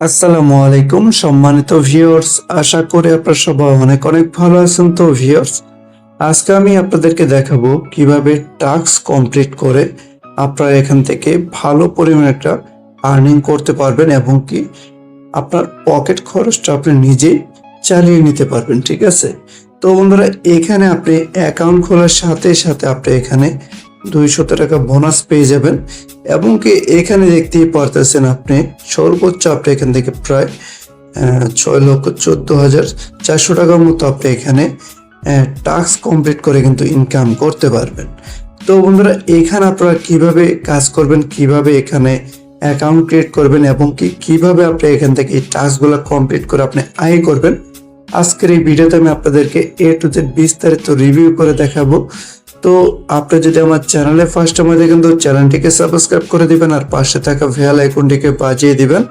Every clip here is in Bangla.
আসসালামু আলাইকুম সম্মানিত ভিউয়ার্স, আশা করি আপনারা সবাই অনেক অনেক ভালো আছেন। তো ভিউয়ার্স, আজকে আমি আপনাদেরকে দেখাবো কিভাবে টাস্ক কমপ্লিট করে আপনারা এখান থেকে ভালো পরিমাণে একটা আর্নিং করতে পারবেন এবং কি আপনার পকেট খরচটা আপনি নিজেই চালিয়ে নিতে পারবেন। ঠিক আছে? তো বন্ধুরা, এখানে আপনি অ্যাকাউন্ট খোলার সাথে সাথে আপনি এখানে 200 টাকা বোনাস পেয়ে যাবেন এবং কি এখানে দেখতেই পারতেছেন আপনি সর্বোচ্চ আপনি এখান থেকে প্রায় 6,14,400 টাকার মতো আপনি এখানে টাস্ক কমপ্লিট করে কিন্তু ইনকাম করতে পারবেন। তো বন্ধুরা, এখানে আপনারা কিভাবে কাজ করবেন, কিভাবে এখানে অ্যাকাউন্ট ক্রিয়েট করবেন এবং কিভাবে আপনি এখান থেকে এই টাস্কগুলো কমপ্লিট করে আপনি আয় করবেন, আজকের এই ভিডিওতে আমি আপনাদেরকে A to Z বিস্তারিত রিভিউ করে দেখাবো। তো আপনি যদি আমার চ্যানেলে ফার্স্ট টাইম দেখেন তো চ্যানেলটিকে সাবস্ক্রাইব করে দিবেন আর পাশে থাকা বেল আইকনটিকে বাজিয়ে দিবেন।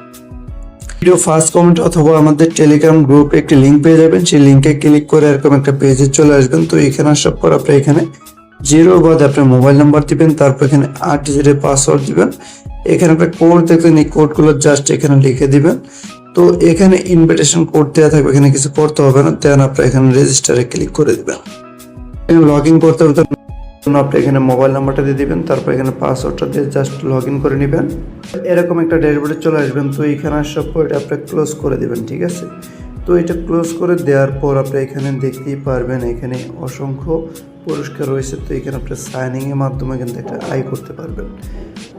ভিডিও ফার্স্ট কমেন্ট অথবা আমাদের টেলিগ্রাম গ্রুপে একটি লিঙ্ক পেয়ে যাবেন, সেই লিঙ্কে ক্লিক করে এরকম একটা পেজে চলে আসবেন। তো এখানে আসার পর আপনি এখানে জিরো বাদে আপনার মোবাইল নাম্বার দিবেন, তারপর এখানে 8 ডিজিটের পাসওয়ার্ড দিবেন। এখানে একটা কোড দেখলেন, এই কোডগুলো জাস্ট এখানে লিখে দিবেন। তো এখানে ইনভিটেশন কোড দেওয়া থাকবে, এখানে কিছু করতে হবে না। দেন আপনি এখানে রেজিস্টারে ক্লিক করে দিবেন। লগ ইন করতে হবে, আপনি এখানে মোবাইল নাম্বারটা দিয়ে দিবেন, তারপর এখানে পাসওয়ার্ডটা দিয়ে জাস্ট লগ ইন করে নেবেন। এরকম একটা ড্যাশবোর্ডে চলে আসবেন। তো এখানে আসার পর এটা আপনি ক্লোজ করে দিবেন। ঠিক আছে? তো এটা ক্লোজ করে দেওয়ার পর আপনি এখানে দেখতেই পারবেন এখানে অসংখ্য পুরস্কার রয়েছে। তো এখানে আপনি সাইনিংয়ের মাধ্যমে কিন্তু একটা আয় করতে পারবেন।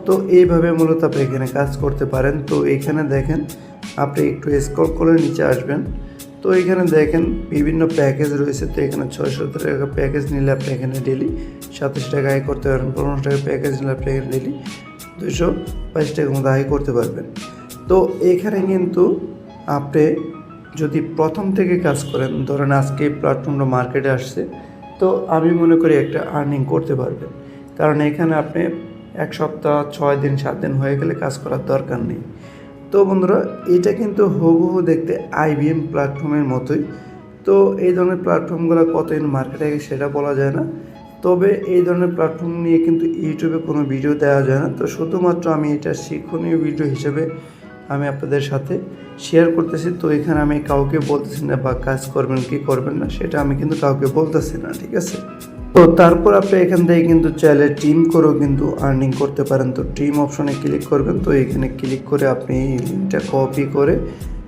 তো এইভাবে মূলত আপনি এখানে কাজ করতে পারেন। তো এখানে দেখেন আপনি একটু স্ক্রল করে নিচে আসবেন। তো এখানে দেখেন বিভিন্ন প্যাকেজ রয়েছে। তো এখানে 600 টাকা প্যাকেজ নিলে আপনি এখানে ডেলি 27 টাকা আয় করতে পারবেন। 15 টাকা প্যাকেজ নিলে আপনি এখানে ডেলি 222 টাকার মতো আয় করতে পারবেন। তো এখানে কিন্তু আপনি যদি প্রথম থেকে কাজ করেন, ধরেন আজকে এই প্ল্যাটফর্মটা মার্কেটে আসছে, তো আমি মনে করি একটা আর্নিং করতে পারবেন। কারণ এখানে আপনি 1 সপ্তাহ 6 দিন 7 দিন হয়ে গেলে কাজ করার দরকার নেই। তো বন্ধুরা, এটা কিন্তু হুবহু দেখতে IBM প্ল্যাটফর্মের মতোই। তো এই ধরনের প্ল্যাটফর্মগুলো কতদিন মার্কেটে গেছে সেটা বলা যায় না। তবে এই ধরনের প্ল্যাটফর্ম নিয়ে কিন্তু ইউটিউবে কোনো ভিডিও দেওয়া যায় না। তো শুধুমাত্র আমি এটা শিক্ষণীয় ভিডিও হিসেবে আমি আপনাদের সাথে শেয়ার করতেছি। তো এখানে আমি কাউকে বলতেছি না বা কাজ করবেন কি করবেন না সেটা আমি কিন্তু কাউকে বলতেছি না। ঠিক আছে? তো তারপর আপনি এখান থেকে কিন্তু চাইলে টিম করেও কিন্তু আর্নিং করতে পারেন। তো টিম অপশনে ক্লিক করবেন। তো এখানে ক্লিক করে আপনি এই লিঙ্কটা কপি করে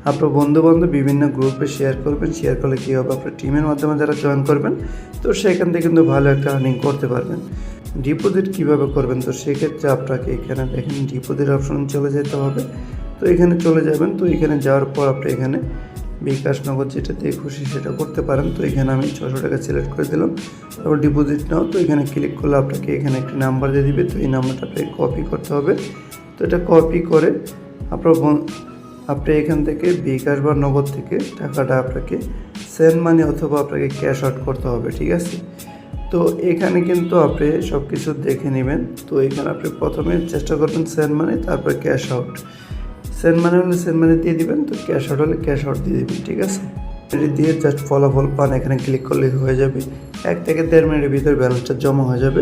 আপনার বন্ধুবান্ধব বিভিন্ন গ্রুপে শেয়ার করবেন। শেয়ার করলে কী হবে, আপনার টিমের মাধ্যমে যারা জয়েন করবেন তো সেখান থেকে কিন্তু ভালো একটা আর্নিং করতে পারবেন। ডিপোজিট কিভাবে করবেন, তো সেক্ষেত্রে আপনাকে এখানে দেখেন ডিপোজিট অপশন চলে যেতে হবে। তো এখানে চলে যাবেন। তো এখানে যাওয়ার পর আপনি এখানে বিকাশ নগদ যেটা দিয়ে খুশি সেটা করতে পারেন। তো এখানে আমি 600 টাকা সিলেক্ট করে দিলাম। তারপর ডিপোজিট নাও। তো এখানে ক্লিক করলে আপনাকে এখানে একটি নাম্বার দিয়ে দিবে। তো এই নাম্বারটা আপনাকে কপি করতে হবে। তো এটা কপি করে আপনি এখান থেকে বিকাশ বা নগদ থেকে টাকাটা আপনাকে সেন্ড মানি অথবা আপনাকে ক্যাশ আউট করতে হবে। ঠিক আছে? তো এখানে কিন্তু আপনি সব কিছু দেখে নেবেন। তো এখানে আপনি প্রথমে চেষ্টা করবেন সেন্ড মানি, তারপর ক্যাশ আউট। সেন্ড মানি হলে সেন্ড মানি দিয়ে দিবেন, তো ক্যাশ আউট হলে ক্যাশ আউট দিয়ে দিবেন। ঠিক আছে? এটি দিয়ে জাস্ট ফলাফল পান, এখানে ক্লিক করলে হয়ে যাবে। 1 থেকে 1.5 মিনিটের ভিতরে ব্যালেন্সটা জমা হয়ে যাবে।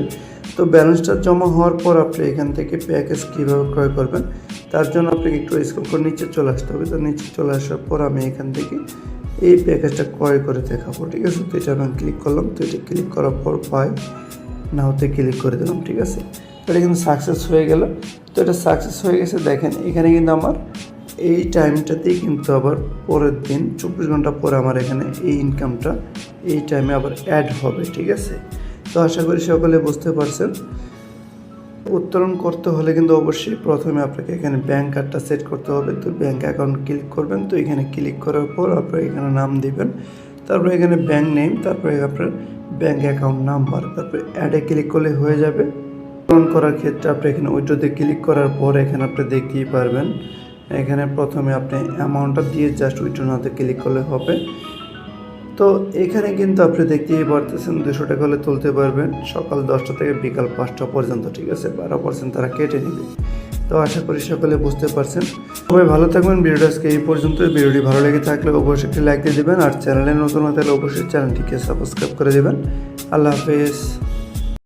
তো ব্যালেন্সটা জমা হওয়ার পর আপনি এখান থেকে প্যাকেজ কীভাবে ক্রয় করবেন তার জন্য আপনাকে একটু স্ক্রল করে নিচে চলে আসতে হবে। তো নিচে চলে আসার পর আমি এখান থেকে এই প্যাকেজটা ক্রয় করে দেখাবো। ঠিক আছে? তো এটা আমি ক্লিক করলাম। তো এটা ক্লিক করার পর পাই না হতে ক্লিক করে দিলাম। ঠিক আছে? তো এটা কিন্তু সাকসেস হয়ে গেল। তো এটা সাকসেস হয়ে গেছে। দেখেন এখানে কিন্তু আমার এই টাইমটাতেই কিন্তু আবার পরের দিন 24 ঘন্টা পরে আমার এখানে এই ইনকামটা এই টাইমে আবার অ্যাড হবে। ঠিক আছে? তো আশা করি সকলে বুঝতে পারছেন। উত্তোলন করতে হলে কিন্তু অবশ্যই প্রথমে আপনাকে এখানে ব্যাঙ্ক কার্ডটা সেট করতে হবে। তো ব্যাঙ্ক অ্যাকাউন্ট ক্লিক করবেন। তো এখানে ক্লিক করার পর আপনার এখানে নাম দিবেন, তারপরে এখানে ব্যাঙ্ক নেম, তারপরে আপনার ব্যাঙ্ক অ্যাকাউন্ট নাম্বার, তারপরে অ্যাডে ক্লিক করলে হয়ে যাবে। উত্তোলন করার ক্ষেত্রে আপনি এখানে উইথড্রতে ক্লিক করার পর এখানে আপনি দেখতেই পারবেন এখানে প্রথমে আপনি অ্যামাউন্টটা দিয়ে জাস্ট উইথড্র নাওতে ক্লিক করলে হবে। তো এখানে কিন্তু আপনি দেখতেই পারতেছেন 200 টাকা হলে তুলতে পারবেন সকাল 10টা থেকে বিকাল 5টা পর্যন্ত। ঠিক আছে? 12% তারা কেটে নেবে। তো আশা করি সকলে বুঝতে পারছেন। সবাই ভালো থাকবেন। ভিডিওটা আজকে এই পর্যন্ত। ভিডিওটি ভালো লেগে থাকলে অবশ্যই একটি লাইক দিয়ে দেবেন আর চ্যানেলে নতুন হতে হলে অবশ্যই চ্যানেলটিকে সাবস্ক্রাইব করে দেবেন। আল্লাহ হাফেজ।